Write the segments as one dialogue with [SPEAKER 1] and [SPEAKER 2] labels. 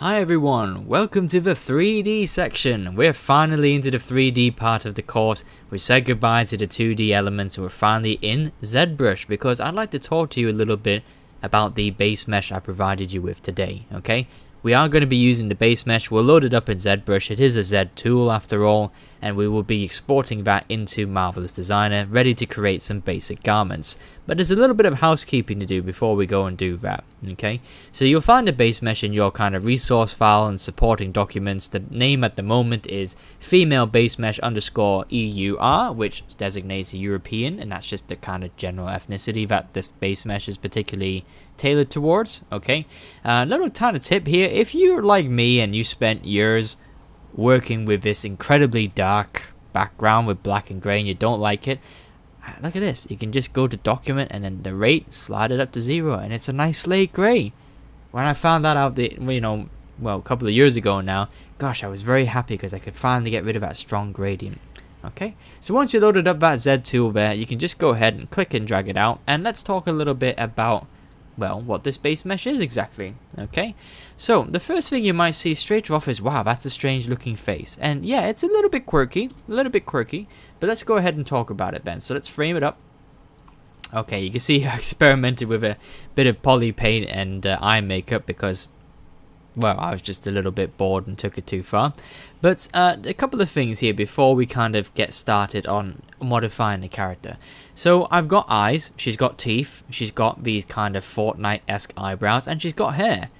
[SPEAKER 1] Hi everyone, welcome to the 3D section. We're finally into the 3D part of the course. We said goodbye to the 2D elements and we're finally in ZBrush because I'd like to talk to you a little bit about the base mesh I provided you with today, okay? We are going to be using the base mesh. We'll load it up in ZBrush. It is a Z tool after all, and we will be exporting that into Marvelous Designer, ready to create some basic garments. But there's a little bit of housekeeping to do before we go and do that, okay? So you'll find the base mesh in your kind of resource file and supporting documents. The name at the moment is female base mesh underscore EUR, which designates a European, and that's just the kind of general ethnicity that this base mesh is particularly tailored towards, okay? Little tiny tip here: if you're like me and you spent years working with this incredibly dark background with black and gray and you don't like it, look at this. You can just go to document and then the rate, slide it up to 0, and it's a nice slate gray. When I found that out, a couple of years ago now, gosh, I was very happy because I could finally get rid of that strong gradient. Okay, so once you loaded up that Z tool there, you can just go ahead and click and drag it out, and let's talk a little bit about, well, what this base mesh is exactly, okay? So, the first thing you might see straight off is, wow, that's a strange looking face. And yeah, it's a little bit quirky, but let's go ahead and talk about it then. So let's frame it up. Okay, you can see I experimented with a bit of poly paint and eye makeup because, well, I was just a little bit bored and took it too far. But a couple of things here before we kind of get started on modifying the character. So I've got eyes, she's got teeth, she's got these kind of Fortnite-esque eyebrows, and she's got hair.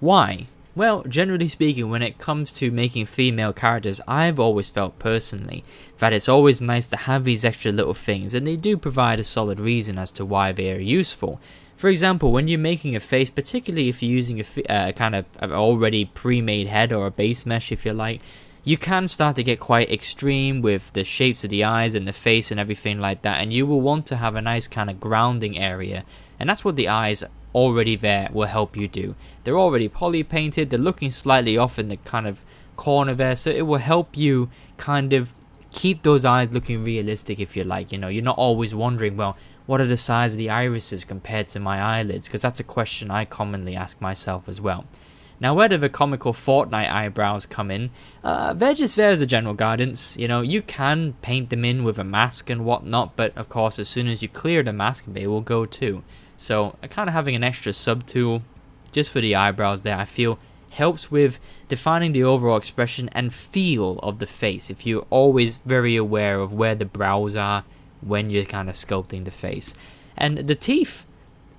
[SPEAKER 1] Why? Well, generally speaking, when it comes to making female characters, I've always felt personally that it's always nice to have these extra little things, and they do provide a solid reason as to why they are useful. For example, when you're making a face, particularly if you're using a kind of already pre-made head or a base mesh if you like, you can start to get quite extreme with the shapes of the eyes and the face and everything like that, and you will want to have a nice kind of grounding area, and that's what the eyes already there will help you do. They're already poly painted, they're looking slightly off in the kind of corner there, so it will help you kind of keep those eyes looking realistic if you like. You know, you're not always wondering, well, what are the size of the irises compared to my eyelids? Because that's a question I commonly ask myself as well. Now, where do the comical Fortnite eyebrows come in? They're just there as a general guidance. You know, you can paint them in with a mask and whatnot, but of course, as soon as you clear the mask, they will go too. So, kind of having an extra sub-tool just for the eyebrows there, I feel helps with defining the overall expression and feel of the face, if you're always very aware of where the brows are when you're kind of sculpting the face. And the teeth.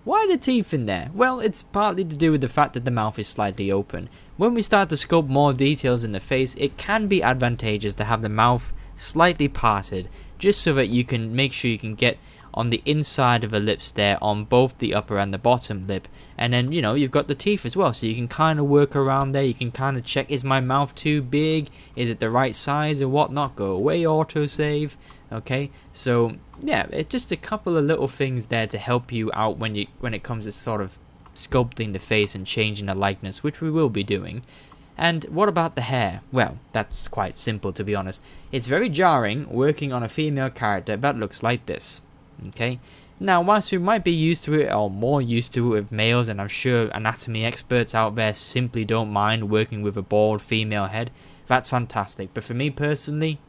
[SPEAKER 1] Why the teeth in there? Well, it's partly to do with the fact that the mouth is slightly open. When we start to sculpt more details in the face, it can be advantageous to have the mouth slightly parted, just so that you can make sure you can get on the inside of the lips there on both the upper and the bottom lip. And then, you know, you've got the teeth as well, so you can kind of work around there. You can kind of check, is my mouth too big? Is it the right size or whatnot? Go away, autosave. Okay, so yeah, it's just a couple of little things there to help you out when it comes to sort of sculpting the face and changing the likeness, which we will be doing. And what about the hair? Well, that's quite simple, to be honest. It's very jarring working on a female character that looks like this. Okay, now whilst we might be used to it, or more used to it with males, and I'm sure anatomy experts out there simply don't mind working with a bald female head, that's fantastic. But for me personally,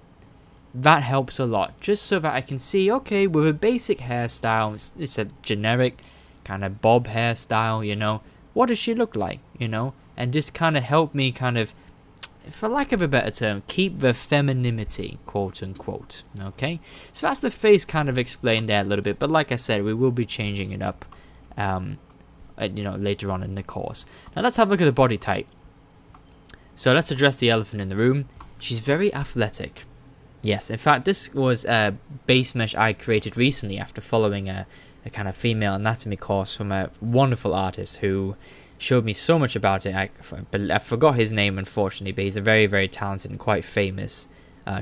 [SPEAKER 1] that helps a lot, just so that I can see, okay, with a basic hairstyle, it's a generic kind of bob hairstyle, you know, what does she look like, you know, and just kind of help me kind of, for lack of a better term, keep the femininity, quote unquote. Okay, so that's the face kind of explained there a little bit, but like I said, we will be changing it up you know, later on in the course. Now let's have a look at the body type. So let's address the elephant in the room. She's very athletic. Yes, in fact, this was a base mesh I created recently after following a kind of female anatomy course from a wonderful artist who showed me so much about it. I forgot his name, unfortunately, but he's a very, very talented and quite famous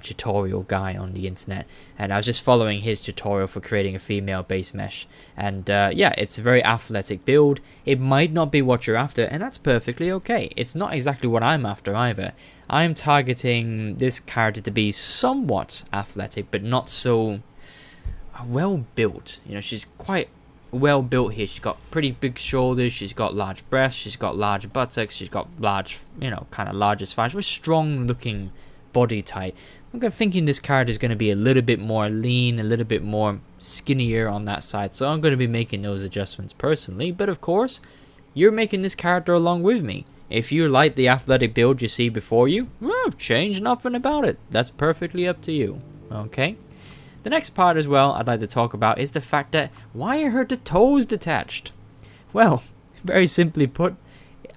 [SPEAKER 1] tutorial guy on the internet. And I was just following his tutorial for creating a female base mesh. And yeah, it's a very athletic build. It might not be what you're after, and that's perfectly okay. It's not exactly what I'm after either. I'm targeting this character to be somewhat athletic, but not so well built. You know, she's quite well built here. She's got pretty big shoulders, she's got large breasts, she's got large buttocks, she's got large, kind of larger thighs, with strong looking body type. I'm thinking this character is going to be a little bit more lean, a little bit more skinnier on that side, so I'm going to be making those adjustments personally. But of course, you're making this character along with me. If you like the athletic build you see before you, well, change nothing about it. That's perfectly up to you. Okay? The next part as well I'd like to talk about is the fact that why are her toes detached? Well, very simply put,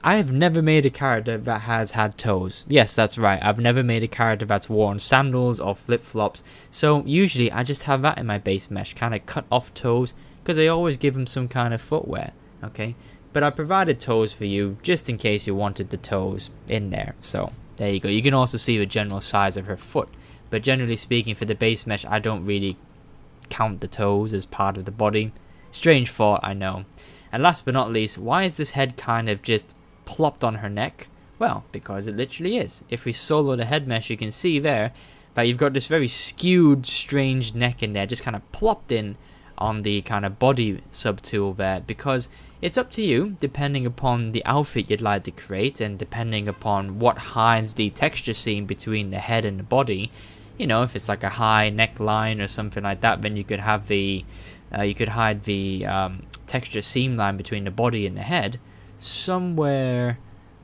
[SPEAKER 1] I have never made a character that has had toes. Yes, that's right. I've never made a character that's worn sandals or flip-flops. So usually I just have that in my base mesh, kind of cut off toes, because I always give them some kind of footwear. Okay? But I provided toes for you just in case you wanted the toes in there. So there you go. You can also see the general size of her foot. But generally speaking, for the base mesh, I don't really count the toes as part of the body. Strange thought, I know. And last but not least, why is this head kind of just plopped on her neck? Well, because it literally is. If we solo the head mesh, you can see there that you've got this very skewed, strange neck in there, just kind of plopped in on the kind of body subtool there, because it's up to you, depending upon the outfit you'd like to create, and depending upon what hides the texture seam between the head and the body. If it's like a high neckline or something like that, then you could have the, you could hide the texture seam line between the body and the head somewhere.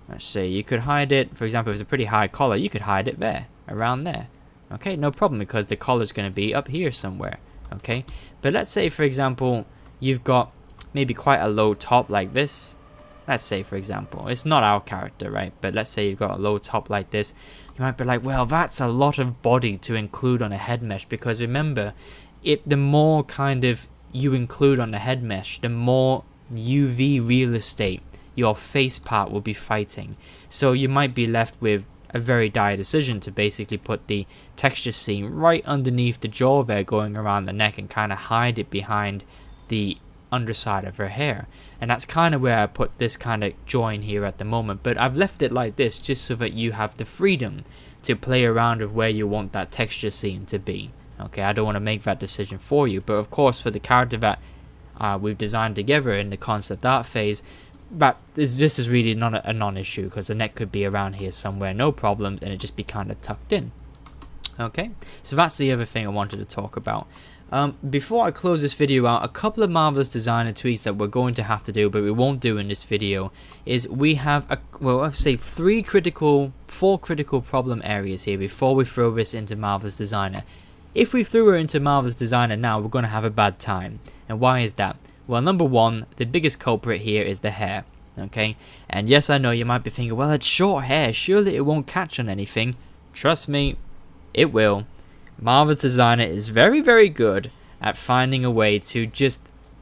[SPEAKER 1] Let's see, you could hide it, for example, if it's a pretty high collar, you could hide it there, around there. Okay, no problem, because the collar's going to be up here somewhere. Okay, but let's say, for example, you've got maybe quite a low top like this. Let's say, for example, it's not our character, right? But let's say you've got a low top like this. You might be like, well, that's a lot of body to include on a head mesh, because remember, the more kind of you include on the head mesh, the more UV real estate your face part will be fighting. So you might be left with a very dire decision to basically put the texture seam right underneath the jaw there, going around the neck, and kind of hide it behind the underside of her hair. And that's kind of where I put this kind of join here at the moment, but I've left it like this just so that you have the freedom to play around with where you want that texture seam to be. Okay, I don't want to make that decision for you, but of course for the character that we've designed together in the concept art phase, this is really not a non-issue, because the neck could be around here somewhere, no problems, and it just be kind of tucked in. Okay, so that's the other thing I wanted to talk about. Before I close this video out, a couple of Marvelous Designer tweaks that we're going to have to do, but we won't do in this video, is we have, I'd say 4 critical problem areas here before we throw this into Marvelous Designer. If we threw her into Marvelous Designer now, we're going to have a bad time. And why is that? Well, number one, the biggest culprit here is the hair. Okay, and yes, I know you might be thinking, well, it's short hair, surely it won't catch on anything. Trust me, it will. Marvelous Designer is very, very good at finding a way to just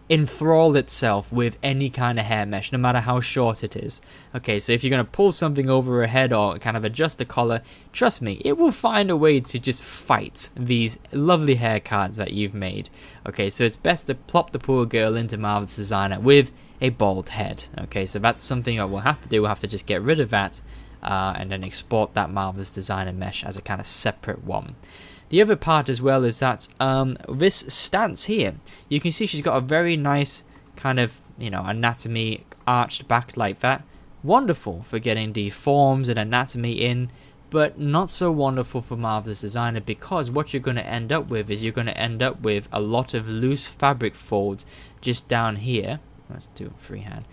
[SPEAKER 1] enthrall itself with any kind of hair mesh, no matter how short it is. Okay, so if you're going to pull something over her head or kind of adjust the collar, trust me, it will find a way to just fight these lovely hair cards that you've made. Okay, so it's best to plop the poor girl into Marvelous Designer with a bald head. Okay, so that's something that we'll have to do. We'll have to just get rid of that and then export that Marvelous Designer mesh as a kind of separate one. The other part as well is that this stance here, you can see she's got a very nice kind of, anatomy arched back like that. Wonderful for getting the forms and anatomy in, but not so wonderful for Marvelous Designer, because what you're going to end up with is you're going to end up with a lot of loose fabric folds just down here. Let's do freehand.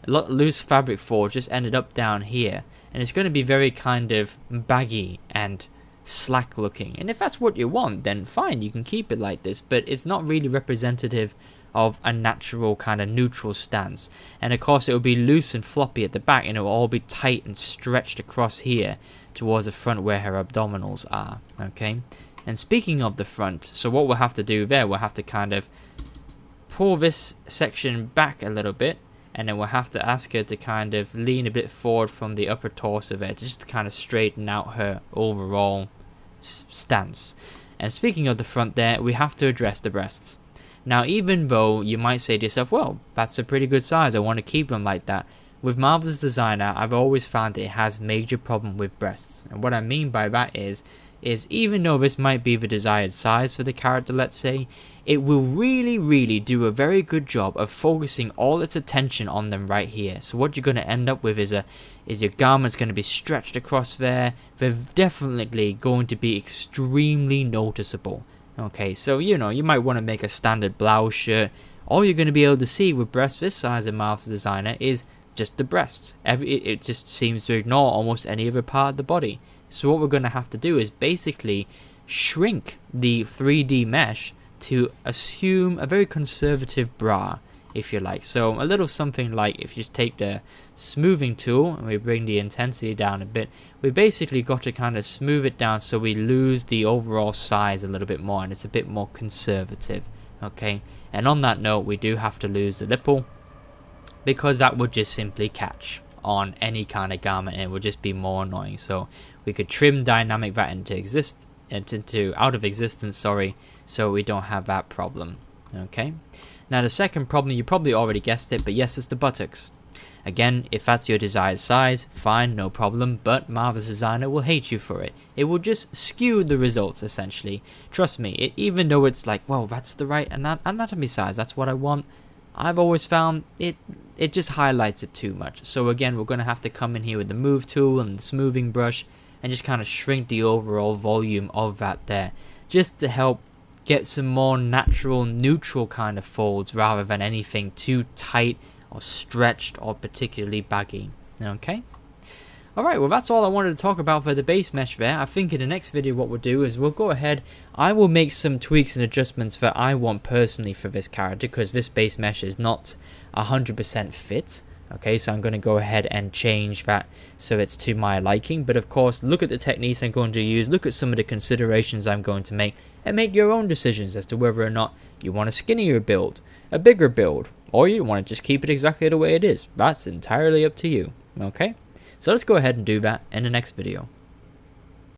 [SPEAKER 1] A lot of loose fabric folds just ended up down here, and it's going to be very kind of baggy and slack looking. And if that's what you want, then fine, you can keep it like this, but it's not really representative of a natural kind of neutral stance. And of course it will be loose and floppy at the back, and it will all be tight and stretched across here towards the front where her abdominals are. Okay, and speaking of the front, so what we'll have to do there, we'll have to kind of pull this section back a little bit, and then we'll have to ask her to kind of lean a bit forward from the upper torso there, just to kind of straighten out her overall stance. And speaking of the front there, we have to address the breasts. Now, even though you might say to yourself, well, that's a pretty good size, I want to keep them like that. With Marvelous Designer, I've always found it has major problem with breasts. And what I mean by that is, is even though this might be the desired size for the character, let's say, it will really do a very good job of focusing all its attention on them right here. So what you're going to end up with is your garment's going to be stretched across there. They're definitely going to be extremely noticeable. Okay, so you might want to make a standard blouse shirt. All you're going to be able to see with breasts this size in Marvel's Designer is just the breasts. It just seems to ignore almost any other part of the body. So what we're going to have to do is basically shrink the 3D mesh to assume a very conservative bra, if you like. So a little something like, if you just take the smoothing tool and we bring the intensity down a bit, we basically got to kind of smooth it down so we lose the overall size a little bit more and it's a bit more conservative. Okay, and on that note, we do have to lose the nipple because that would just simply catch on any kind of garment and it would just be more annoying. So we could trim dynamic that out of existence, so we don't have that problem. Okay, now the second problem, you probably already guessed it, but yes, it's the buttocks. Again, if that's your desired size, fine, no problem, but Marvel's Designer will hate you for it. It will just skew the results, essentially. Trust me, even though it's like, well, that's the right anatomy size, that's what I want, I've always found it just highlights it too much. So again, we're going to have to come in here with the move tool and the smoothing brush and just kind of shrink the overall volume of that there, just to help get some more natural, neutral kind of folds rather than anything too tight or stretched or particularly baggy. Okay, alright, well that's all I wanted to talk about for the base mesh there. I think in the next video what we'll do is we'll go ahead, I will make some tweaks and adjustments that I want personally for this character, because this base mesh is not 100% fit. Okay, so I'm going to go ahead and change that so it's to my liking, but of course look at the techniques I'm going to use, look at some of the considerations I'm going to make, and make your own decisions as to whether or not you want a skinnier build, a bigger build, or you want to just keep it exactly the way it is. That's entirely up to you. Okay, so let's go ahead and do that in the next video.